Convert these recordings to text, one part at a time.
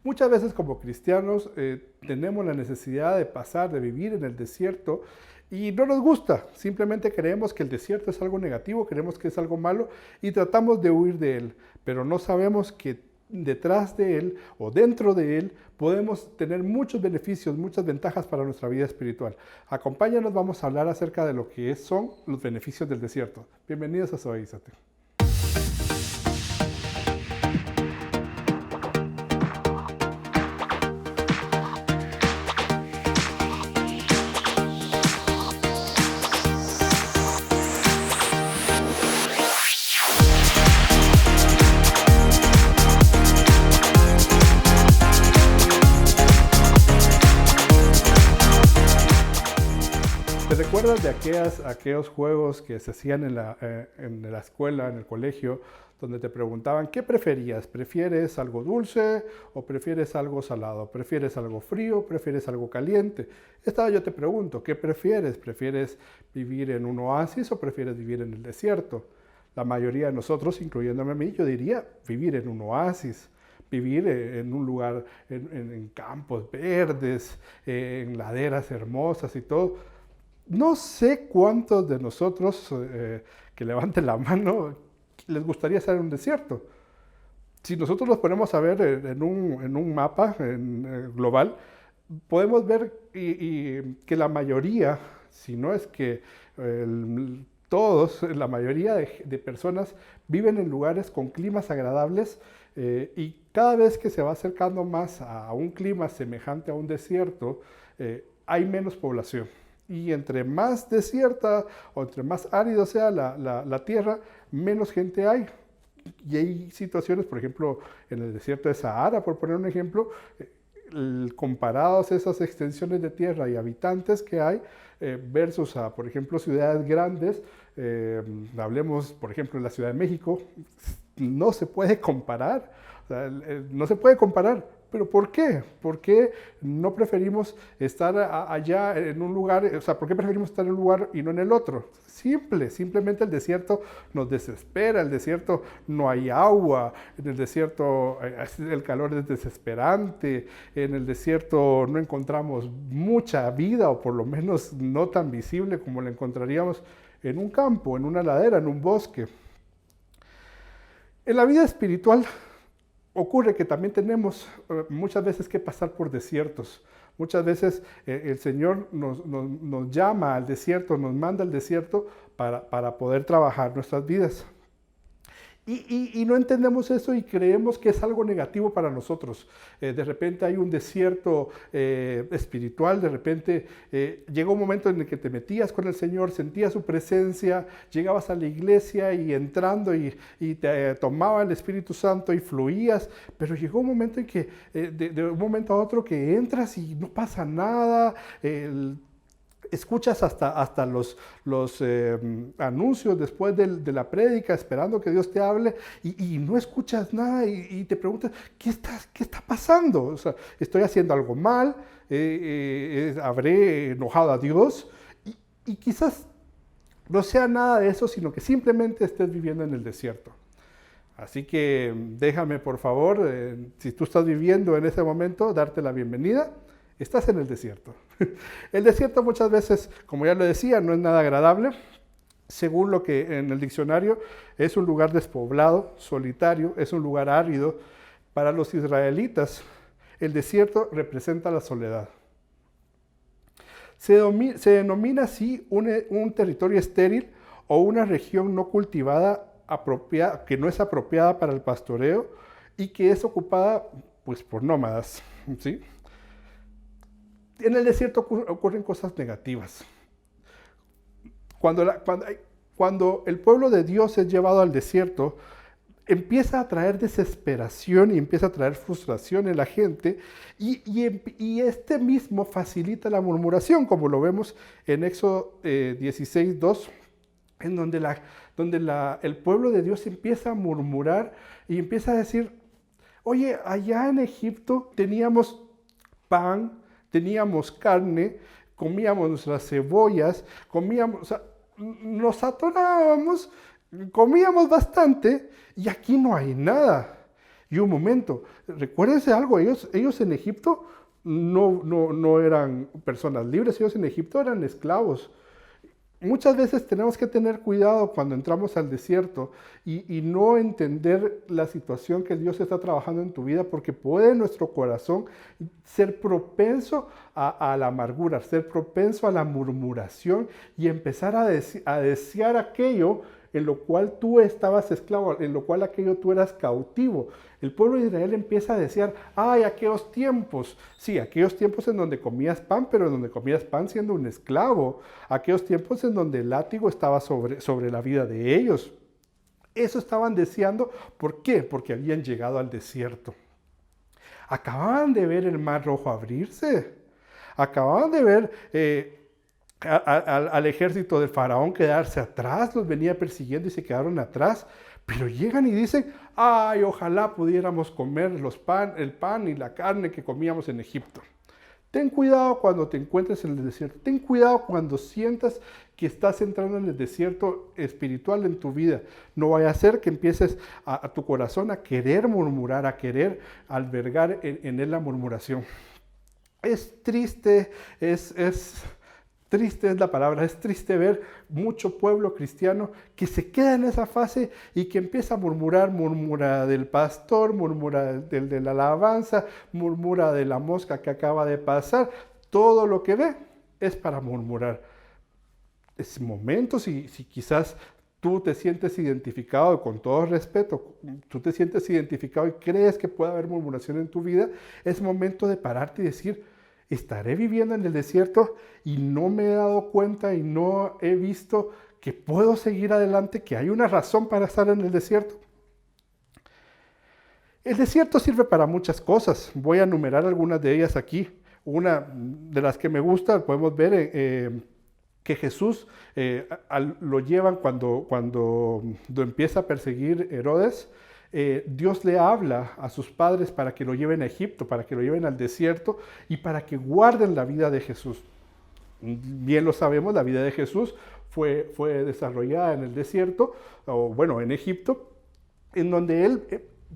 Muchas veces como cristianos tenemos la necesidad de pasar, de vivir en el desierto y no nos gusta. Simplemente creemos que el desierto es algo negativo, creemos que es algo malo y tratamos de huir de él, pero no sabemos que detrás de él o dentro de él podemos tener muchos beneficios, muchas ventajas para nuestra vida espiritual. Acompáñanos, vamos a hablar acerca de lo que son los beneficios del desierto. Bienvenidos a Suavízate. ¿Te recuerdas de aquellos juegos que se hacían en la escuela, en el colegio, donde te preguntaban qué preferías? ¿Prefieres algo dulce o prefieres algo salado? ¿Prefieres algo frío? ¿Prefieres algo caliente? Esta yo te pregunto, ¿qué prefieres? ¿Prefieres vivir en un oasis o prefieres vivir en el desierto? La mayoría de nosotros, incluyéndome a mí, yo diría vivir en un oasis. Vivir en un lugar, en campos verdes, en laderas hermosas y todo. No sé cuántos de nosotros que levanten la mano les gustaría estar en un desierto. Si nosotros los ponemos a ver en un mapa global, podemos ver que la mayoría, si no es que todos, la mayoría de personas viven en lugares con climas agradables y cada vez que se va acercando más a un clima semejante a un desierto, hay menos población. Y entre más desierta o entre más árido sea la tierra, menos gente hay. Y hay situaciones, por ejemplo, en el desierto de Sahara, por poner un ejemplo, comparados esas extensiones de tierra y habitantes que hay, versus a, por ejemplo, ciudades grandes, hablemos, por ejemplo, de la Ciudad de México, no se puede comparar. O sea, no se puede comparar. ¿Pero por qué? ¿Por qué no preferimos estar allá en un lugar? O sea, ¿por qué preferimos estar en un lugar y no en el otro? Simplemente el desierto nos desespera, el desierto no hay agua, en el desierto el calor es desesperante, en el desierto no encontramos mucha vida, o por lo menos no tan visible como la encontraríamos en un campo, en una ladera, en un bosque. En la vida espiritual ocurre que también tenemos muchas veces que pasar por desiertos. Muchas veces el Señor nos llama al desierto, nos manda al desierto para poder trabajar nuestras vidas. Y no entendemos eso y creemos que es algo negativo para nosotros. De repente hay un desierto espiritual, de repente llegó un momento en el que te metías con el Señor, sentías su presencia, llegabas a la iglesia y entrando y te tomaba el Espíritu Santo y fluías, pero llegó un momento en que de un momento a otro que entras y no pasa nada, escuchas hasta los anuncios después de la prédica, esperando que Dios te hable, y no escuchas nada y te preguntas, ¿qué está pasando? O sea, ¿estoy haciendo algo mal? ¿Habré enojado a Dios? Y quizás no sea nada de eso, sino que simplemente estés viviendo en el desierto. Así que déjame, por favor, si tú estás viviendo en ese momento, darte la bienvenida. Estás en el desierto. El desierto muchas veces, como ya lo decía, no es nada agradable. Según lo que en el diccionario, es un lugar despoblado, solitario, es un lugar árido. Para los israelitas, el desierto representa la soledad. Se denomina así un territorio estéril o una región no cultivada que no es apropiada para el pastoreo y que es ocupada pues, por nómadas, ¿sí? En el desierto ocurren cosas negativas. Cuando el pueblo de Dios es llevado al desierto, empieza a traer desesperación y empieza a traer frustración en la gente y este mismo facilita la murmuración, como lo vemos en Éxodo 16:2, en donde el pueblo de Dios empieza a murmurar y empieza a decir, oye, allá en Egipto teníamos pan, teníamos carne, comíamos nuestras cebollas, o sea, nos atorábamos, comíamos bastante y aquí no hay nada. Y un momento, recuérdense algo, ellos en Egipto no eran personas libres, ellos en Egipto eran esclavos. Muchas veces tenemos que tener cuidado cuando entramos al desierto y no entender la situación que Dios está trabajando en tu vida, porque puede nuestro corazón ser propenso a la amargura, ser propenso a la murmuración y empezar a desear aquello en lo cual tú estabas esclavo, en lo cual aquello tú eras cautivo. El pueblo de Israel empieza a desear, ay, aquellos tiempos, sí, aquellos tiempos en donde comías pan, pero en donde comías pan siendo un esclavo, aquellos tiempos en donde el látigo estaba sobre la vida de ellos. Eso estaban deseando, ¿por qué? Porque habían llegado al desierto. Acababan de ver el mar rojo abrirse, acababan de ver al ejército del faraón quedarse atrás, los venía persiguiendo y se quedaron atrás, pero llegan y dicen, ay, ojalá pudiéramos comer el pan y la carne que comíamos en Egipto. Ten cuidado cuando te encuentres en el desierto, ten cuidado cuando sientas que estás entrando en el desierto espiritual en tu vida. No vaya a ser que empieces a tu corazón a querer murmurar, a querer albergar en él la murmuración. Es triste, triste es la palabra, es triste ver mucho pueblo cristiano que se queda en esa fase y que empieza a murmurar, murmura del pastor, murmura de la alabanza, murmura de la mosca que acaba de pasar. Todo lo que ve es para murmurar. Es momento, si quizás tú te sientes identificado, con todo respeto, tú te sientes identificado y crees que puede haber murmuración en tu vida, es momento de pararte y decir, estaré viviendo en el desierto y no me he dado cuenta y no he visto que puedo seguir adelante, que hay una razón para estar en el desierto. El desierto sirve para muchas cosas. Voy a enumerar algunas de ellas aquí. Una de las que me gusta, podemos ver que Jesús lo llevan cuando empieza a perseguir Herodes. Dios le habla a sus padres para que lo lleven a Egipto, para que lo lleven al desierto y para que guarden la vida de Jesús. Bien lo sabemos, la vida de Jesús fue desarrollada en el desierto, o bueno, en Egipto, en donde él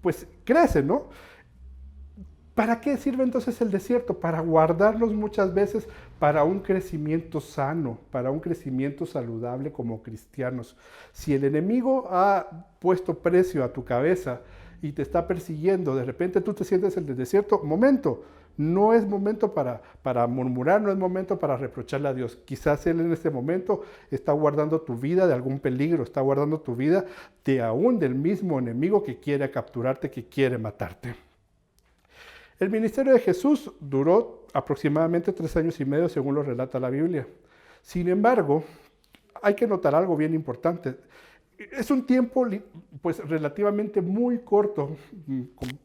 pues crece, ¿no? ¿Para qué sirve entonces el desierto? Para guardarnos muchas veces para un crecimiento sano, para un crecimiento saludable como cristianos. Si el enemigo ha puesto precio a tu cabeza y te está persiguiendo, de repente tú te sientes en el desierto, no es momento para murmurar, no es momento para reprocharle a Dios. Quizás Él en este momento está guardando tu vida de algún peligro, está guardando tu vida del mismo enemigo que quiere capturarte, que quiere matarte. El ministerio de Jesús duró aproximadamente 3 años y medio, según lo relata la Biblia. Sin embargo, hay que notar algo bien importante. Es un tiempo pues, relativamente muy corto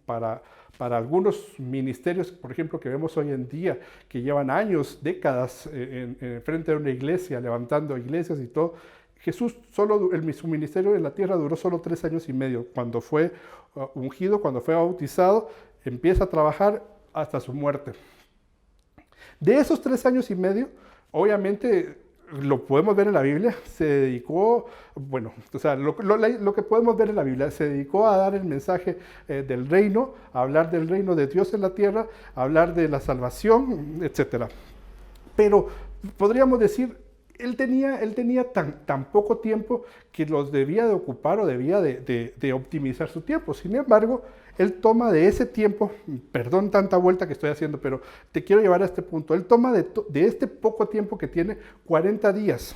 para algunos ministerios, por ejemplo, que vemos hoy en día, que llevan años, décadas en frente de una iglesia, levantando iglesias y todo. Jesús, su ministerio en la tierra duró solo 3 años y medio. Cuando fue ungido, cuando fue bautizado, empieza a trabajar hasta su muerte. De esos 3 años y medio, obviamente, lo podemos ver en la Biblia, se dedicó, bueno, o sea, lo que podemos ver en la Biblia, se dedicó a dar el mensaje del reino, a hablar del reino de Dios en la tierra, a hablar de la salvación, etc. Pero podríamos decir, él tenía tan poco tiempo que los debía de ocupar o debía de optimizar su tiempo. Sin embargo, él toma de ese tiempo, perdón tanta vuelta que estoy haciendo, pero te quiero llevar a este punto. Él toma de este poco tiempo que tiene 40 días,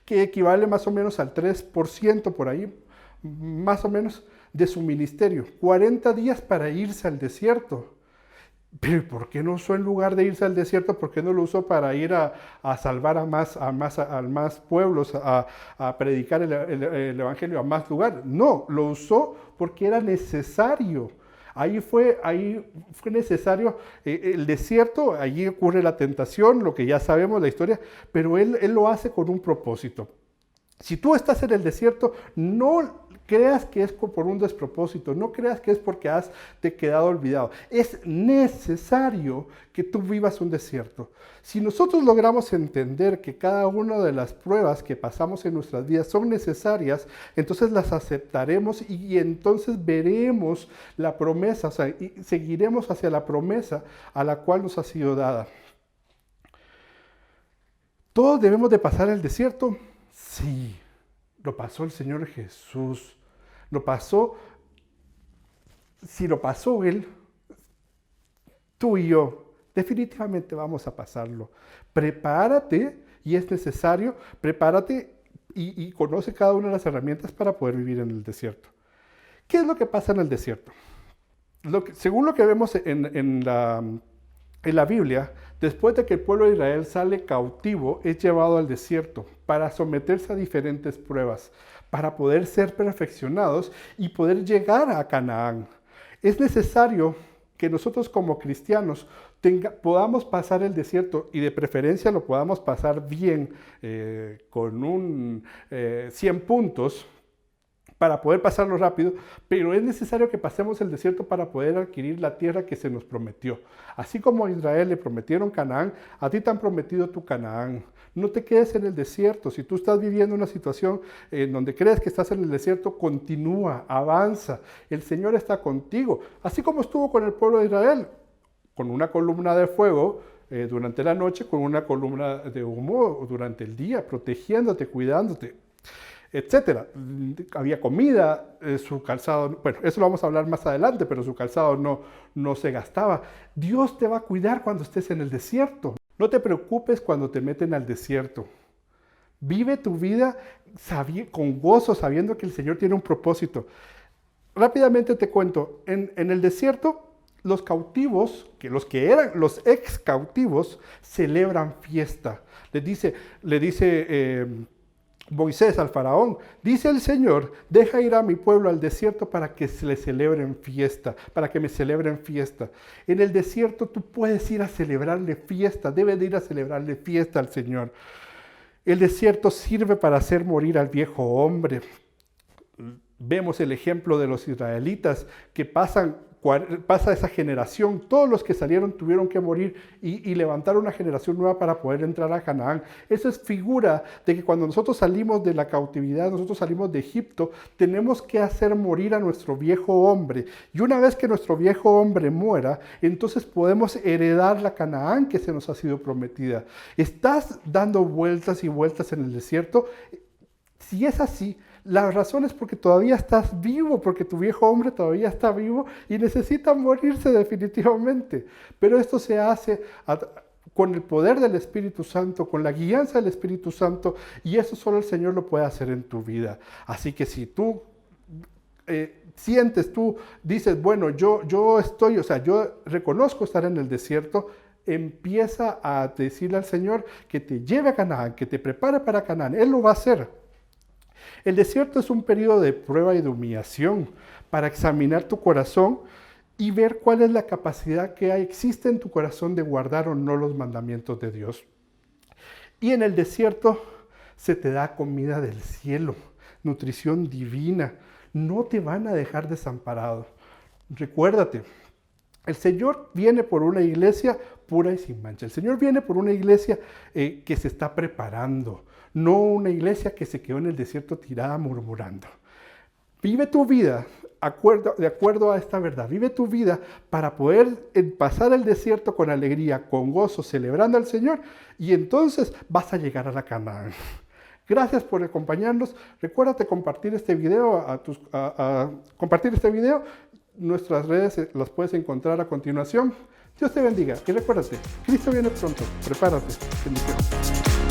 que equivale más o menos al 3% por ahí, más o menos, de su ministerio. 40 días para irse al desierto. Pero ¿por qué no usó en lugar de irse al desierto? ¿Por qué no lo usó para ir a salvar a más pueblos, a predicar el evangelio a más lugares? No, lo usó porque era necesario. Ahí fue necesario el desierto, allí ocurre la tentación, lo que ya sabemos la historia, pero él lo hace con un propósito. Si tú estás en el desierto, no creas que es por un despropósito, no creas que es porque te quedado olvidado. Es necesario que tú vivas un desierto. Si nosotros logramos entender que cada una de las pruebas que pasamos en nuestras vidas son necesarias, entonces las aceptaremos y entonces veremos la promesa, o sea, y seguiremos hacia la promesa a la cual nos ha sido dada. ¿Todos debemos de pasar el desierto? Sí, lo pasó el Señor Jesús. Lo pasó, si lo pasó Él, tú y yo, definitivamente vamos a pasarlo. Prepárate, y es necesario, prepárate y conoce cada una de las herramientas para poder vivir en el desierto. ¿Qué es lo que pasa en el desierto? Según lo que vemos en la Biblia, después de que el pueblo de Israel sale cautivo, es llevado al desierto para someterse a diferentes pruebas, para poder ser perfeccionados y poder llegar a Canaán. Es necesario que nosotros como cristianos podamos pasar el desierto y de preferencia lo podamos pasar bien con 100 puntos, para poder pasarlo rápido, pero es necesario que pasemos el desierto para poder adquirir la tierra que se nos prometió. Así como a Israel le prometieron Canaán, a ti te han prometido tu Canaán. No te quedes en el desierto. Si tú estás viviendo una situación en donde crees que estás en el desierto, continúa, avanza. El Señor está contigo. Así como estuvo con el pueblo de Israel, con una columna de fuego durante la noche, con una columna de humo durante el día, protegiéndote, cuidándote, etcétera. Había comida, su calzado, bueno, eso lo vamos a hablar más adelante, pero su calzado no se gastaba. Dios te va a cuidar cuando estés en el desierto. No te preocupes cuando te meten al desierto. Vive tu vida con gozo, sabiendo que el Señor tiene un propósito. Rápidamente te cuento, en el desierto, los cautivos, los que eran los ex cautivos, celebran fiesta. Le dice Moisés al faraón, dice el Señor, deja ir a mi pueblo al desierto para que se le celebren fiesta, para que me celebren fiesta. En el desierto tú puedes ir a celebrarle fiesta, debes de ir a celebrarle fiesta al Señor. El desierto sirve para hacer morir al viejo hombre. Vemos el ejemplo de los israelitas que pasa esa generación, todos los que salieron tuvieron que morir y levantar una generación nueva para poder entrar a Canaán. Eso es figura de que cuando nosotros salimos de la cautividad, nosotros salimos de Egipto, tenemos que hacer morir a nuestro viejo hombre. Y una vez que nuestro viejo hombre muera, entonces podemos heredar la Canaán que se nos ha sido prometida. ¿Estás dando vueltas y vueltas en el desierto? Si es así, la razón es porque todavía estás vivo, porque tu viejo hombre todavía está vivo y necesita morirse definitivamente. Pero esto se hace con el poder del Espíritu Santo, con la guianza del Espíritu Santo, y eso solo el Señor lo puede hacer en tu vida. Así que si tú tú dices, bueno, yo reconozco estar en el desierto, empieza a decirle al Señor que te lleve a Canaán, que te prepare para Canaán. Él lo va a hacer. El desierto es un periodo de prueba y de humillación para examinar tu corazón y ver cuál es la capacidad que existe en tu corazón de guardar o no los mandamientos de Dios. Y en el desierto se te da comida del cielo, nutrición divina. No te van a dejar desamparado. Recuérdate, el Señor viene por una iglesia pura y sin mancha. El Señor viene por una iglesia que se está preparando. No una iglesia que se quedó en el desierto tirada murmurando. Vive tu vida de acuerdo a esta verdad. Vive tu vida para poder pasar el desierto con alegría, con gozo, celebrando al Señor, y entonces vas a llegar a la Canaán. Gracias por acompañarnos. Recuérdate compartir este video, compartir este video. Nuestras redes las puedes encontrar a continuación. Dios te bendiga y recuérdate, Cristo viene pronto. Prepárate. Bendiciones.